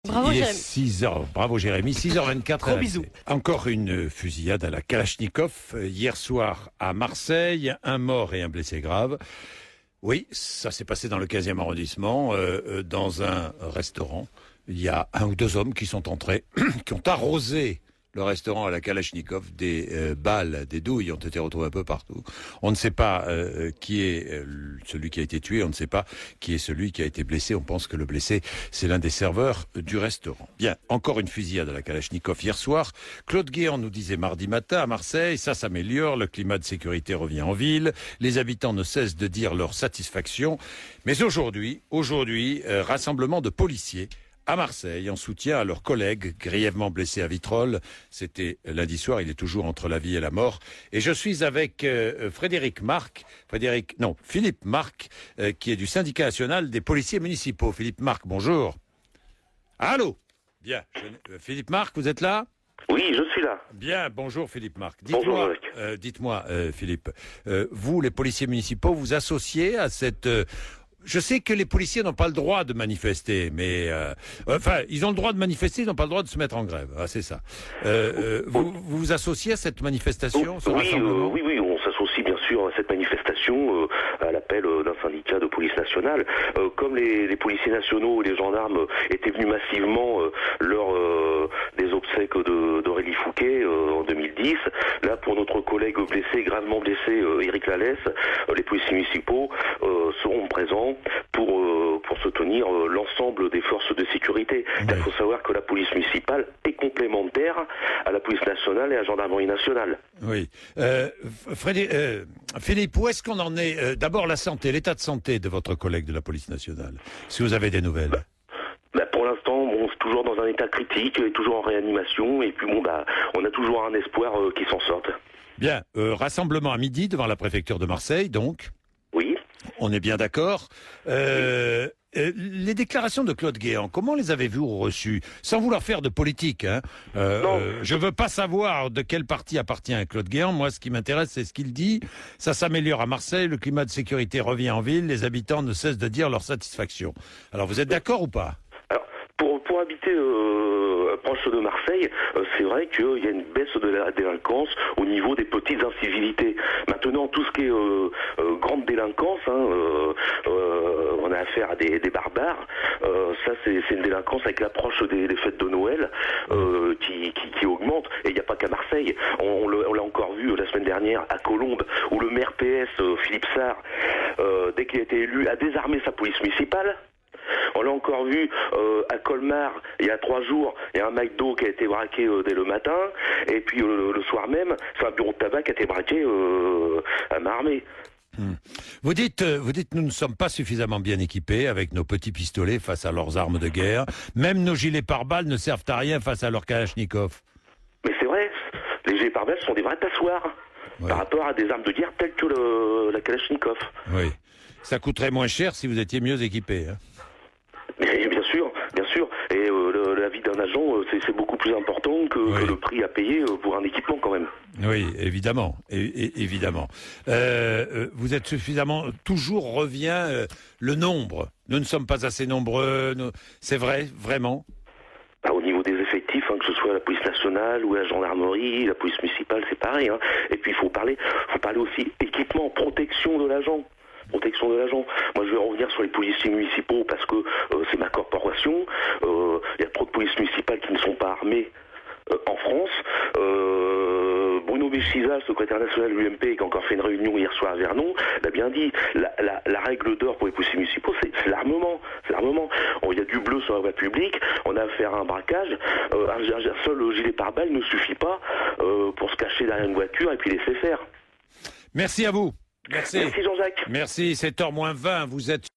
Bravo Il est Jérémy. 6h, bravo Jérémy, 6h24. Gros bisous. Encore une fusillade à la Kalachnikov hier soir à Marseille, un mort et un blessé grave. Oui, ça s'est passé dans le 15e arrondissement, dans un restaurant. Il y a un ou deux hommes qui sont entrés, qui ont arrosé le restaurant à la Kalachnikov. Des balles, des douilles ont été retrouvées un peu partout. On ne sait pas qui est celui qui a été tué, on ne sait pas qui est celui qui a été blessé. On pense que le blessé, c'est l'un des serveurs du restaurant. Bien, encore une fusillade à la Kalachnikov hier soir. Claude Guéant nous disait mardi matin à Marseille, ça s'améliore, le climat de sécurité revient en ville, les habitants ne cessent de dire leur satisfaction. Mais aujourd'hui, rassemblement de policiers à Marseille, en soutien à leurs collègues grièvement blessés à Vitrolles. C'était lundi soir, il est toujours entre la vie et la mort. Et je suis avec Philippe Marc, qui est du syndicat national des policiers municipaux. Philippe Marc, bonjour. Allô? Bien. Philippe Marc, vous êtes là? Oui, je suis là. Bien, bonjour Philippe Marc. Bonjour Dites-moi, Philippe, vous, les policiers municipaux, vous associez à cette... Je sais que les policiers n'ont pas le droit de manifester, mais ils ont le droit de manifester, ils n'ont pas le droit de se mettre en grève. Ah, c'est ça. Vous vous associez à cette manifestation, ce rassemblement? Oui, on s'associe bien sûr à cette manifestation, à l'appel d'un syndicat de police nationale. Comme les policiers nationaux et les gendarmes étaient venus massivement lors des obsèques d'Aurélie Fouquet en 2010, là pour notre collègue blessé, gravement blessé, Éric Lalès, les policiers municipaux seront présents pour soutenir l'ensemble des forces de sécurité. Il faut savoir que la police municipale est complémentaire à la police nationale et à la gendarmerie nationale. Oui. Philippe, où est-ce qu'on en est? D'abord la santé, l'état de santé de votre collègue de la police nationale, si vous avez des nouvelles. Pour l'instant, c'est toujours dans un état critique, toujours en réanimation, et puis on a toujours un espoir qu'il s'en sorte. Bien, rassemblement à midi devant la préfecture de Marseille, donc. Oui. On est bien d'accord. Les déclarations de Claude Guéant, comment les avez-vous reçues? Sans vouloir faire de politique, hein. Je veux pas savoir de quel parti appartient Claude Guéant. Moi, ce qui m'intéresse, c'est ce qu'il dit. Ça s'améliore à Marseille, le climat de sécurité revient en ville, les habitants ne cessent de dire leur satisfaction. Alors, vous êtes d'accord ou pas? Alors, pour habiter proche de Marseille, c'est vrai qu'il y a une baisse de la délinquance au niveau des petites incivilités. Maintenant, tout ce qui est grande délinquance, on a affaire à des barbares. Ça, c'est une délinquance avec l'approche des fêtes de Noël qui augmente. Et il n'y a pas qu'à Marseille. On l'a encore vu la semaine dernière à Colombes, où le maire PS, Philippe Sarr, dès qu'il a été élu, a désarmé sa police municipale. On l'a encore vu à Colmar, il y a 3 jours, il y a un McDo qui a été braqué dès le matin, et puis le soir même, c'est un bureau de tabac qui a été braqué à Main-Armée. Vous dites, nous ne sommes pas suffisamment bien équipés avec nos petits pistolets face à leurs armes de guerre. Même nos gilets pare-balles ne servent à rien face à leurs Kalachnikov. Mais c'est vrai, les gilets pare-balles sont des vrais tassoirs par rapport à des armes de guerre telles que la Kalachnikov. Oui, ça coûterait moins cher si vous étiez mieux équipés, hein. Mais bien sûr. Et la vie d'un agent, c'est beaucoup plus important que le prix à payer pour un équipement quand même. Oui, évidemment, évidemment. Vous êtes suffisamment... Toujours revient le nombre. Nous ne sommes pas assez nombreux. C'est vrai, vraiment? Au niveau des effectifs, que ce soit la police nationale ou la gendarmerie, la police municipale, c'est pareil. Et puis il faut parler aussi équipement, protection de l'agent. Moi, je vais revenir sur les policiers municipaux parce que c'est ma corporation. Il y a trop de polices municipales qui ne sont pas armées en France. Bruno Béchiza, secrétaire national de l'UMP, qui a encore fait une réunion hier soir à Vernon, l'a bien dit. La règle d'or pour les policiers municipaux, c'est l'armement. Il y a du bleu sur la voie publique. On a affaire à un braquage. Un seul gilet pare-balles ne suffit pas pour se cacher derrière une voiture et puis laisser faire. Merci à vous. Merci Jean-Jacques. Merci, 7h moins 20, vous êtes...